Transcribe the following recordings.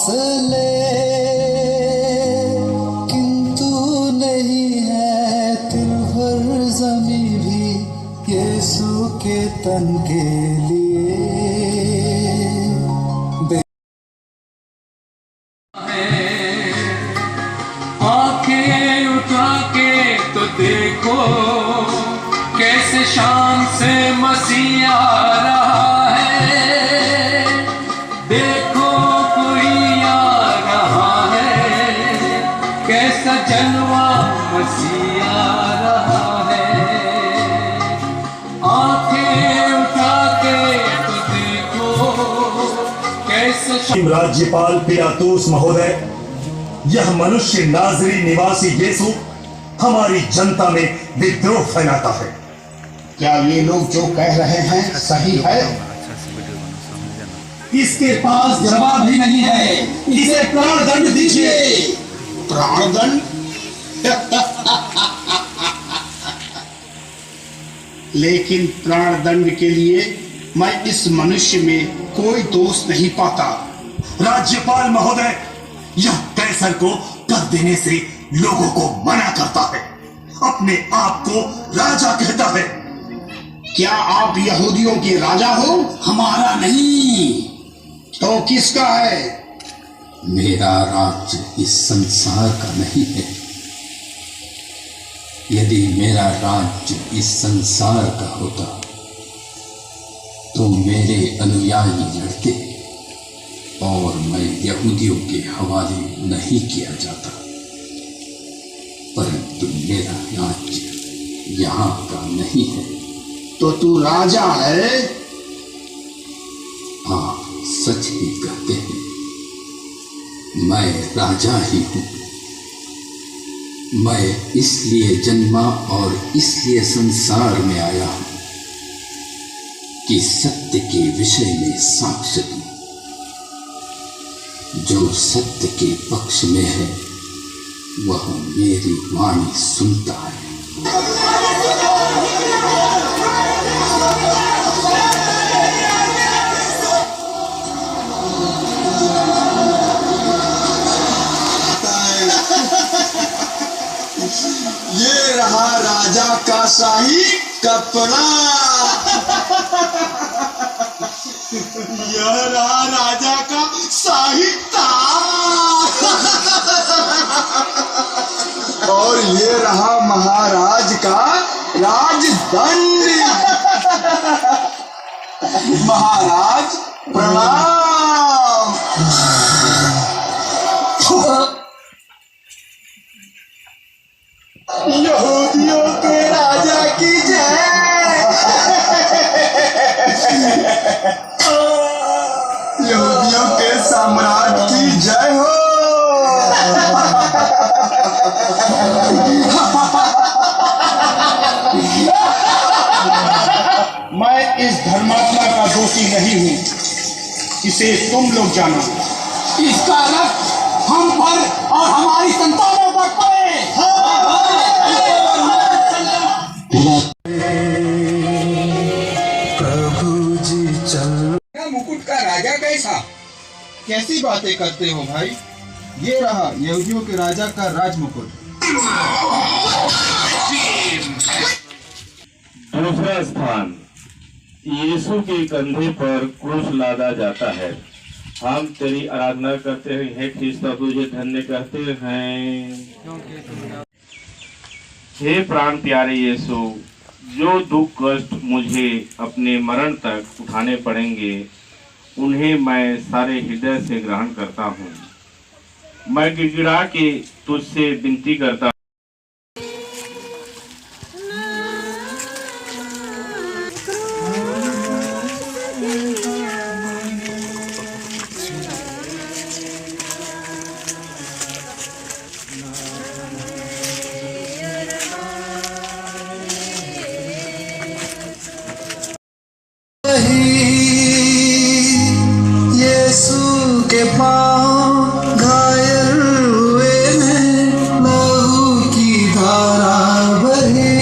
ले, किंतु नहीं है तिल भर जमी भी यीशु के तन के लिए। आंखें उठा के तो देखो कैसे शान से मसीह आ रहा है। देखो कोई आ रहा है, कैसा जलवा मसीह आ रहा है। आंखें उठा के तो देखो कैसे। राज्यपाल पिलातुस महोदय, यह मनुष्य नाजरी निवासी यीशु हमारी जनता में विद्रोह फैलाता है। क्या ये लोग जो कह रहे हैं सही है? इसके पास जवाब भी नहीं है, इसे प्राण दंड दीजिए। प्राण दंड? लेकिन प्राण दंड के लिए मैं इस मनुष्य में कोई दोष नहीं पाता। राज्यपाल महोदय, यह कैसर को कर देने से लोगों को मना करता है, अपने आप को राजा कहता है। क्या आप यहूदियों के राजा हो? हमारा नहीं। तो किसका है? मेरा राज्य इस संसार का नहीं है। यदि मेरा राज्य इस संसार का होता तो मेरे अनुयायी लड़ते और मैं यहूदियों के हवाले नहीं किया जाता। परंतु मेरा राज्य यहाँ का नहीं है। तो तू राजा है? हाँ, सच ही कहते हैं, मैं राजा ही हूँ। मैं इसलिए जन्मा और इसलिए संसार में आया हूँ कि सत्य के विषय में साक्ष्य दूं। जो सत्य के पक्ष में है वह मेरी वाणी सुनता है। ये रहा राजा का शाही कपड़ा। यह रहा राजा का शाही ताज। और ये रहा महाराज का राजदंड। महाराज प्रणाम। यहूदियों के राजा की जय। यहूदियों के सम्राट की जय हो। मैं इस धर्मात्मा का दोषी नहीं हूँ, इसे तुम लोग जानो। इसका रक्त हम पर और हमारी संतानों पर पड़े। प्रभु जी चल। मुकुट का राजा कैसा? कैसी बातें करते हो भाई? ये रहा यहूदियों के राजा का राज मुकुट। दूसरा स्थान, यीशु के कंधे पर क्रूस लादा जाता है। हम तेरी आराधना करते हैं, हे ख्रिस्ता, तुझे धन्य कहते हैं। हे प्राण प्यारे यीशु, जो दुख कष्ट मुझे अपने मरण तक उठाने पड़ेंगे उन्हें मैं सारे हृदय से ग्रहण करता हूँ। मैं गिड़गिड़ा के तुझसे विनती करता यीशु के पांव घायल हुए हैं, लहू की धारा बही।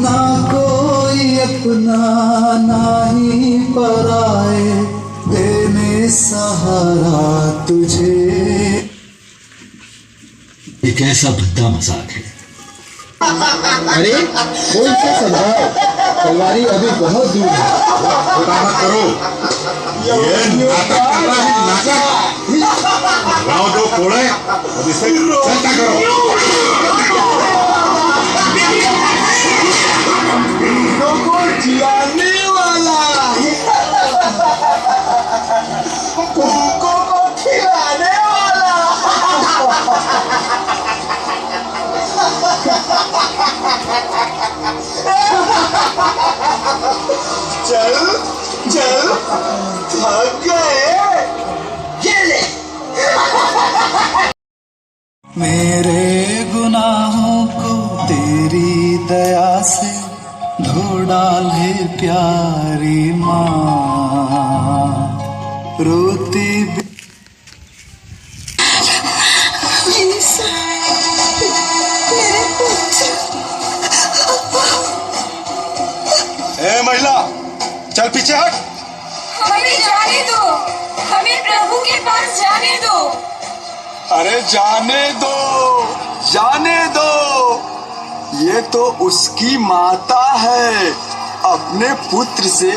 ना कोई अपना ना ही पराए, देने सहारा तुझे। ये कैसा भद्दा मजाक है। अरे कोई सा संभाल, तैयारी अभी बहुत दूर है। मत करो, ये नाटक कर रहा है, नाटक। लाओ दो कोड़े, अब इसे चलता करो। जियाने वाला तुमको को खिलाने वाला। चल चल थक गए, ये ले। मेरे गुनाहों को तेरी दया से धो डाले प्यारी माँ, रोती ए महिला, चल पीछे हट। हमें जाने दो, हमें प्रभु के पास जाने दो। अरे जाने दो, जाने दो, ये तो उसकी माता है, अपने पुत्र से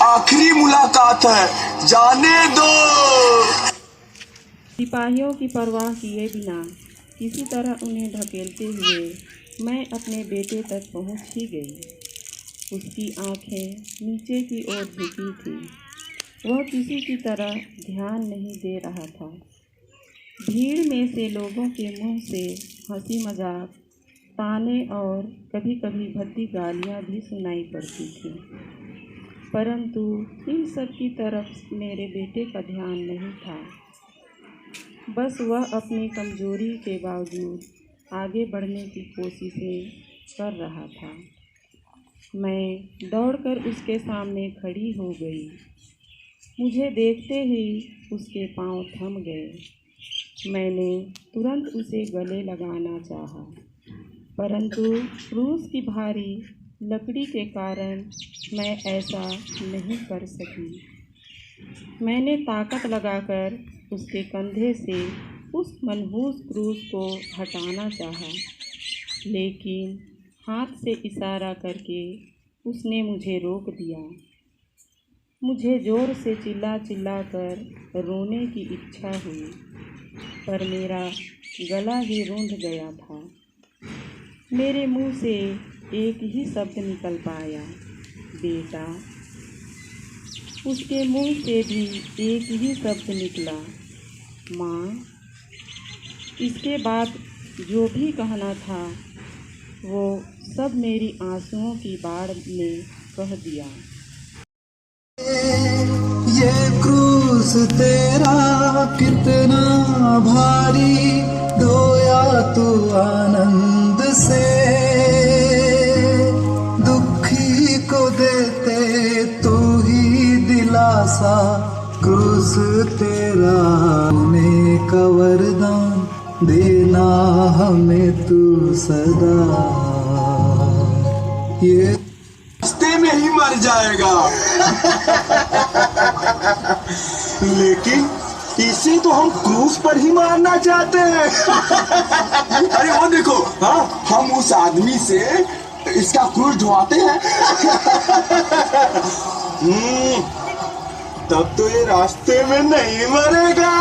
आखिरी मुलाकात है, जाने दो। सिपाहियों की परवाह किए बिना किसी तरह उन्हें धकेलते हुए मैं अपने बेटे तक पहुंच ही गई। उसकी आंखें नीचे की ओर झुकी थी, वह किसी की तरह ध्यान नहीं दे रहा था। भीड़ में से लोगों के मुंह से हंसी मजाक, ताने और कभी कभी भद्दी गालियाँ भी सुनाई पड़ती थीं, परंतु इन सब की तरफ मेरे बेटे का ध्यान नहीं था। बस वह अपनी कमजोरी के बावजूद आगे बढ़ने की कोशिशें कर रहा था। मैं दौड़कर उसके सामने खड़ी हो गई। मुझे देखते ही उसके पांव थम गए। मैंने तुरंत उसे गले लगाना चाहा, परंतु क्रूस की भारी लकड़ी के कारण मैं ऐसा नहीं कर सकी। मैंने ताकत लगाकर उसके कंधे से उस मनहूस क्रूस को हटाना चाहा, लेकिन हाथ से इशारा करके उसने मुझे रोक दिया। मुझे ज़ोर से चिल्ला चिल्ला कर रोने की इच्छा हुई, पर मेरा गला ही रूंध गया था। मेरे मुंह से एक ही शब्द निकल पाया, बेटा। उसके मुंह से भी एक ही शब्द निकला, माँ। इसके बाद जो भी कहना था वो सब मेरी आंसुओं की बाढ़ में कह दिया। ये क्रूस तेरा कितना भारी, ढोया तू आनंद से। दुखी को देते तू ही दिलासा, क्रूस तेरा में का वरदान, देना हमें तू सदा। ये रास्ते में ही मर जाएगा। लेकिन इसे तो हम क्रूस पर ही मारना चाहते हैं। अरे वो देखो, हाँ, हम उस आदमी से इसका क्रूस ढुआते हैं। तब तो ये रास्ते में नहीं मरेगा।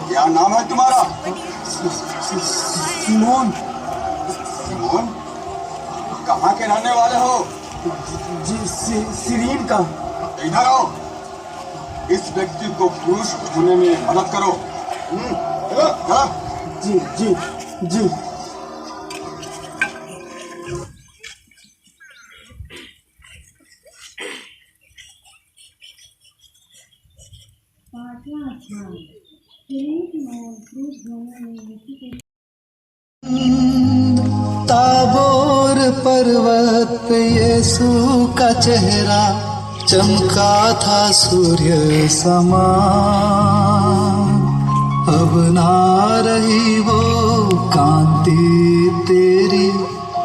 क्या नाम है तुम्हारा? सिमोन। सिमोन, कहाँ के रहने वाले हो? जी सीरीन का। इधर आओ, इस व्यक्ति को क्रूस ढूंढने में मदद करो। जी जी जी। ताबोर पर्वत पे यीशु का चेहरा चमका था सूर्य समान। अब ना रही वो कांति तेरी,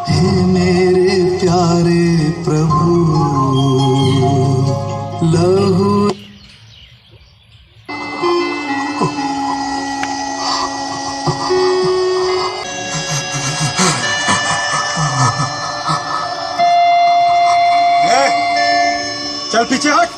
हे मेरे प्यारे प्रभु। लहू चल पीछे हट।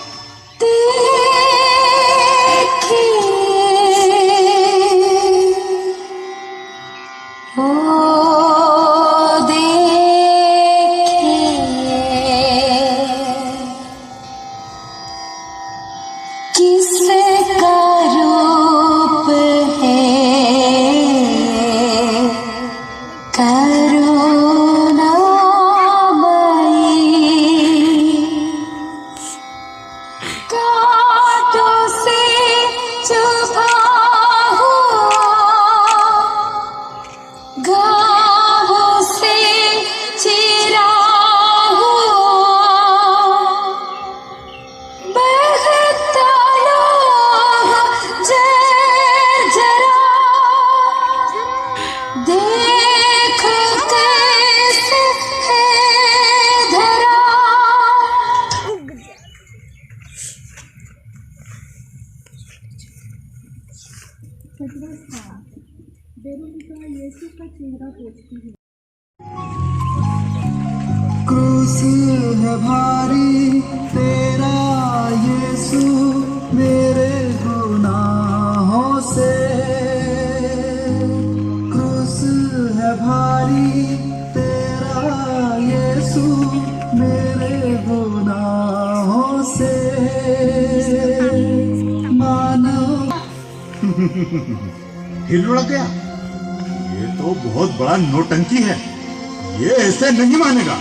क्रूस है भारी तेरा यीशु मेरे गुनाहों से, क्रूस है भारी तेरा यीशु मेरे गुनाहों से, मानो हिल उड़ गया। ये तो बहुत बड़ा नौटंकी है, ये ऐसे नहीं मानेगा।